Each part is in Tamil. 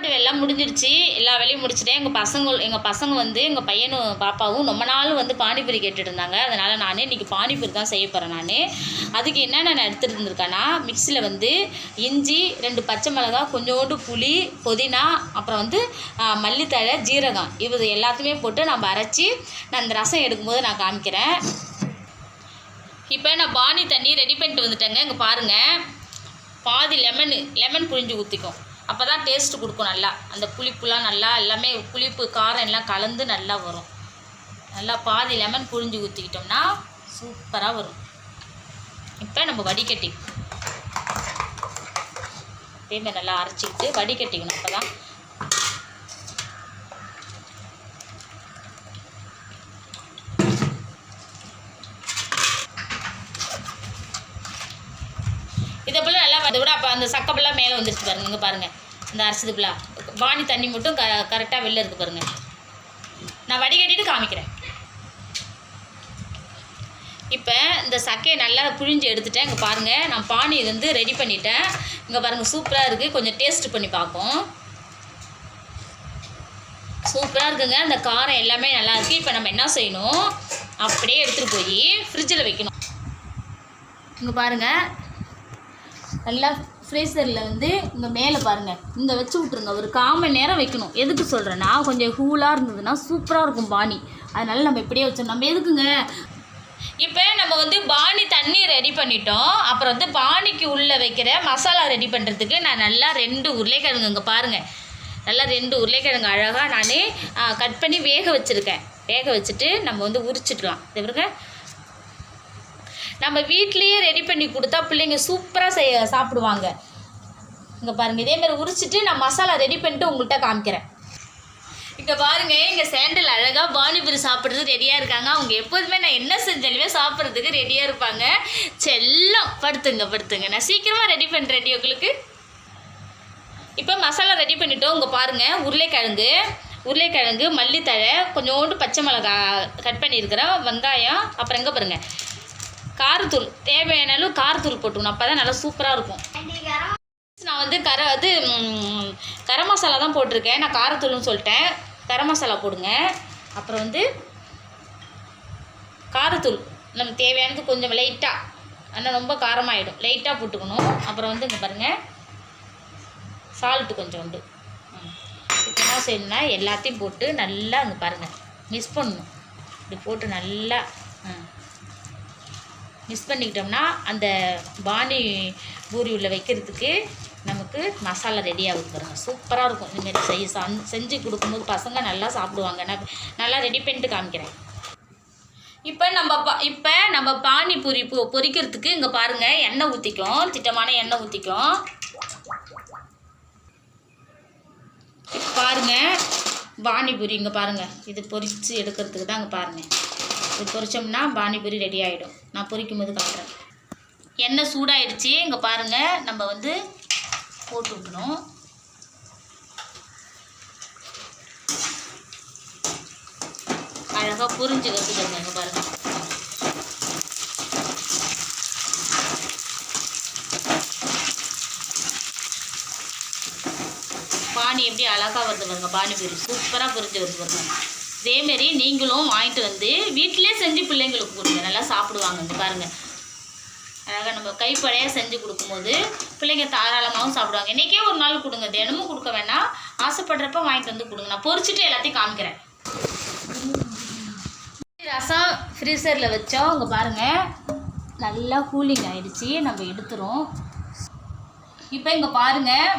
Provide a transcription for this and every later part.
சாப்பாட்டு வேலைலாம் முடிஞ்சிடுச்சு. எல்லா வேலையும் முடிச்சுட்டேன். எங்கள் பசங்க வந்து எங்கள் பையனும் பாப்பாவும் ரொம்ப நாள் வந்து பானிபூரி கேட்டுட்டு இருந்தாங்க. அதனால் நான் இன்றைக்கி பானிபூரி தான் செய்ய போகிறேன். அதுக்கு என்ன நான் எடுத்துகிட்டு இருந்திருக்கேன்னா, மிக்சியில் வந்து இஞ்சி, 2 பச்சை மிளகாய், கொஞ்சோண்டு புளி, புதினா, அப்புறம் வந்து மல்லித்தழை, ஜீரகம் இது எல்லாத்தையுமே போட்டு நம்ம அரைச்சி நான் இந்த ரசம் எடுக்கும்போது நான் காமிக்கிறேன். இப்போ நான் பானி தண்ணி ரெடி பண்ணிட்டு வந்துட்டேங்க. இங்கே பாருங்கள், பாதி லெமன் புழிஞ்சு ஊற்றிக்கும். அப்போ தான் டேஸ்ட்டு கொடுக்கும். நல்லா அந்த புளிப்புலாம் நல்லா எல்லாமே புளிப்பு காரம் எல்லாம் கலந்து நல்லா வரும். நல்லா பாதி லெமன் புழிஞ்சு ஊற்றிக்கிட்டோம்னா சூப்பராக வரும். இப்போ நம்ம வடிகட்டி இதேமாதிரி நல்லா அரைச்சிக்கிட்டு வடிகட்டிக்கணும். அப்போ தான் இதை போல் நல்லா அதை விட அப்போ அந்த சக்கப்பெல்லாம் மேலே வந்துருச்சு பாருங்கள். இங்கே பாருங்கள், இந்த அரைச்சது பிள்ளை பானி தண்ணி மட்டும் கரெக்டாக வெளில இருக்குது பாருங்கள். நான் வடிகட்டிட்டு காமிக்கிறேன். இப்போ இந்த சக்கையை நல்லா புழிஞ்சு எடுத்துட்டேன். இங்கே பாருங்கள், நான் பானி வந்து ரெடி பண்ணிட்டேன். இங்கே பாருங்கள், சூப்பராக இருக்குது. கொஞ்சம் டேஸ்ட் பண்ணி பார்ப்போம். சூப்பராக இருக்குங்க. அந்த காரம் எல்லாமே நல்லா இருக்குது. இப்போ நம்ம என்ன செய்யணும், அப்படியே எடுத்துகிட்டு போய் ஃப்ரிட்ஜில் வைக்கணும். இங்கே பாருங்கள், நல்லா ஃப்ரீசரில் வந்து இங்கே மேலே பாருங்கள், இங்கே வச்சு விட்ருங்க. ஒரு 1/4 மணி நேரம் வைக்கணும். எதுக்கு சொல்கிறேன்னா, கொஞ்சம் கூலாக இருந்ததுன்னா சூப்பராக இருக்கும் பானி. அதனால் நம்ம இப்படியே வச்சோம். நம்ம எதுக்குங்க, இப்போ நம்ம வந்து பானி தண்ணி ரெடி பண்ணிட்டோம். அப்புறம் வந்து பானிக்கு உள்ளே வைக்கிற மசாலா ரெடி பண்ணுறதுக்கு நான் நல்லா 2 உருளைக்கிழங்கு இங்கே பாருங்கள், நல்லா 2 உருளைக்கிழங்கு அழகாக நான் கட் பண்ணி வேக வச்சுருக்கேன். வேக வச்சுட்டு நம்ம வந்து உரிச்சிடலாம். இது நம்ம வீட்லேயே ரெடி பண்ணி கொடுத்தா பிள்ளைங்க சூப்பராக சாப்பிடுவாங்க. இங்கே பாருங்கள், இதேமாதிரி உரிச்சிட்டு நான் மசாலா ரெடி பண்ணிட்டு உங்கள்கிட்ட காமிக்கிறேன். இங்கே பாருங்கள், இங்கே சேண்டல் அழகாக பானிபூரி சாப்பிட்றது ரெடியாக இருக்காங்க. அவங்க எப்போதுமே நான் என்ன செஞ்சாலுமே சாப்பிட்றதுக்கு ரெடியாக இருப்பாங்க. செல்லம் படுத்துங்க, நான் சீக்கிரமாக ரெடி பண்ணுறேன் உங்களுக்கு. இப்போ மசாலா ரெடி பண்ணிட்டோம். இங்கே பாருங்கள், உருளைக்கிழங்கு, மல்லித்தழை, கொஞ்சோண்டு பச்சை மிளகாய் கட் பண்ணியிருக்கிறேன், வெங்காயம், அப்புறம் எங்கே பாருங்கள் காரத்தூள், தேவையான அளவு காரத்தூள் போட்டுக்கணும். அப்போ தான் நல்லா சூப்பராக இருக்கும். நான் வந்து கரம் மசாலா தான் போட்டிருக்கேன். நான் காரத்தூள்னு சொல்லிட்டேன், கரம் மசாலா போடுங்க. அப்புறம் வந்து காரத்தூள் நமக்கு தேவையானது கொஞ்சம் லைட்டாக, ஆனால் ரொம்ப காரமாகிடும், லைட்டாக போட்டுக்கணும். அப்புறம் வந்து இங்கே பாருங்கள், சால்ட்டு கொஞ்சோண்டு. இப்போ என்ன செய்யணும்னா, எல்லாத்தையும் போட்டு நல்லா இங்கே பாருங்கள் மிக்ஸ் பண்ணணும். இப்படி போட்டு நல்லா மிக்ஸ் பண்ணிக்கிட்டோம்னா அந்த பானி பூரி உள்ள வைக்கிறதுக்கு நமக்கு மசாலா ரெடி ஆகுது பாருங்கள். சூப்பராக இருக்கும். இதுமாரி செஞ்சு கொடுக்கும்போது பசங்க நல்லா சாப்பிடுவாங்க. நான் நல்லா ரெடி பண்ணிட்டு காமிக்கிறேன். இப்போ நம்ம பானிபூரி பொரிக்கிறதுக்கு இங்கே பாருங்கள், எண்ணெய் ஊற்றிக்கும், திட்டமான எண்ணெய் ஊற்றிக்கும். பாருங்கள், பானிபூரி இங்கே பாருங்கள், இது பொரித்து எடுக்கிறதுக்கு தான். இங்கே பாருங்கள், இது பொரிச்சோம்னா பானிபூரி ரெடி ஆகிடும். நான் பொரிக்கும் போது காட்டுறேன். எண்ணெய் சூடாகிடுச்சு. இங்கே பாருங்கள், நம்ம வந்து போட்டு விடணும். அழகாக புரிஞ்சு கற்றுக்கங்க. இங்கே பாருங்கள், பானி எப்படி அழகாக வருது பாருங்க. பானிபூரி சூப்பராக புரிஞ்சு வருது பாருங்க. இதேமாரி நீங்களும் வாங்கிட்டு வந்து வீட்டிலே செஞ்சு பிள்ளைங்களுக்கு கொடுங்க, நல்லா சாப்பிடுவாங்க. இங்கே பாருங்கள், அழகாக நம்ம கைப்படையாக செஞ்சு கொடுக்கும்போது பிள்ளைங்க தாராளமாகவும் சாப்பிடுவாங்க. இன்றைக்கே ஒரு நாள் கொடுங்க, தினமும் கொடுக்க வேணாம். ஆசைப்படுறப்ப வாங்கிட்டு வந்து கொடுங்க. நான் பொரிச்சுட்டு எல்லாத்தையும் காமிக்கிறேன். ரசம் ஃப்ரீசரில் வச்சோம். இங்கே பாருங்கள், நல்லா கூலிங் ஆகிடுச்சி. நம்ம எடுத்துகிறோம். இப்போ இங்கே பாருங்கள்,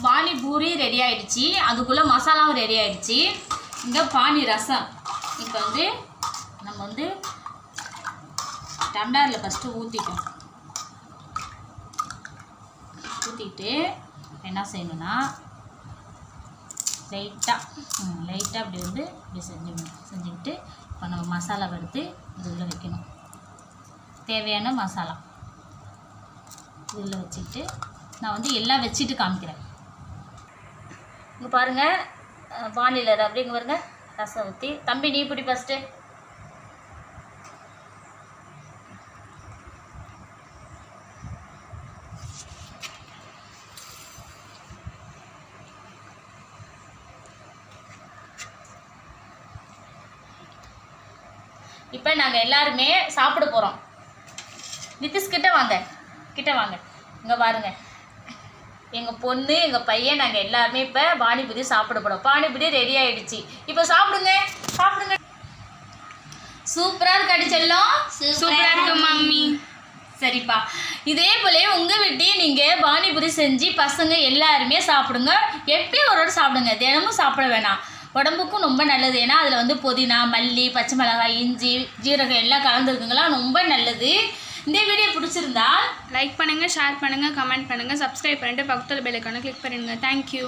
பானி பூரி ரெடி ஆகிடுச்சி. அதுக்குள்ளே மசாலாவும் ரெடி ஆகிடுச்சி. இங்கே பானி ரசம் இப்போ வந்து நம்ம வந்து டம்ளரில் ஃபஸ்ட்டு ஊற்றிட்டு என்ன செய்யணும்னா லைட்டாக அப்படி வந்து இப்படி செஞ்சுக்கிட்டு இப்போ நம்ம மசாலா எடுத்து இது உள்ள வைக்கணும். தேவையான மசாலா இது உள்ள வச்சுக்கிட்டு நான் வந்து எல்லாம் வச்சுட்டு காமிக்கிறேன். இங்கே பாருங்கள், வானிலை அப்படிங்க பாருங்க, ரசம் ஊற்றி. தம்பி நீ பிடி ஃபஸ்ட்டு. இப்போ நாங்கள் எல்லாருமே சாப்பிட போகிறோம். நிதிஷ் கிட்ட வாங்க இங்கே பாருங்க, எங்கள் பொண்ணு எங்கள் பையன் நாங்கள் எல்லாருமே இப்போ பானிபூரி சாப்பிட போகிறோம். பானிபூரி ரெடி ஆகிடுச்சு. இப்போ சாப்பிடுங்க. சூப்பராக இருக்கு அடிச்செல்லாம். சூப்பராக இருக்கு மம்மி. சரிப்பா, இதே போல உங்கள் வீட்டையும் நீங்கள் பானிபூரி செஞ்சு பசங்க எல்லாருமே சாப்பிடுங்க. எப்பயும் ஒரு சாப்பிடுங்க, தினமும் சாப்பிட வேணாம். உடம்புக்கும் ரொம்ப நல்லது. ஏன்னா அதில் வந்து புதினா, மல்லி, பச்சை மிளகாய், இஞ்சி, ஜீரகம் எல்லாம் கலந்துருக்குங்களா, ரொம்ப நல்லது. இந்த வீடியோ பிடிச்சிருந்தா லைக் பண்ணுங்கள், ஷேர் பண்ணுங்கள், கமெண்ட் பண்ணுங்கள், சப்ஸ்கிரைப் பண்ணிட்டு பக்கத்தில் பெல் ஐகானை கிளிக் பண்ணிடுங்க. தேங்க்யூ.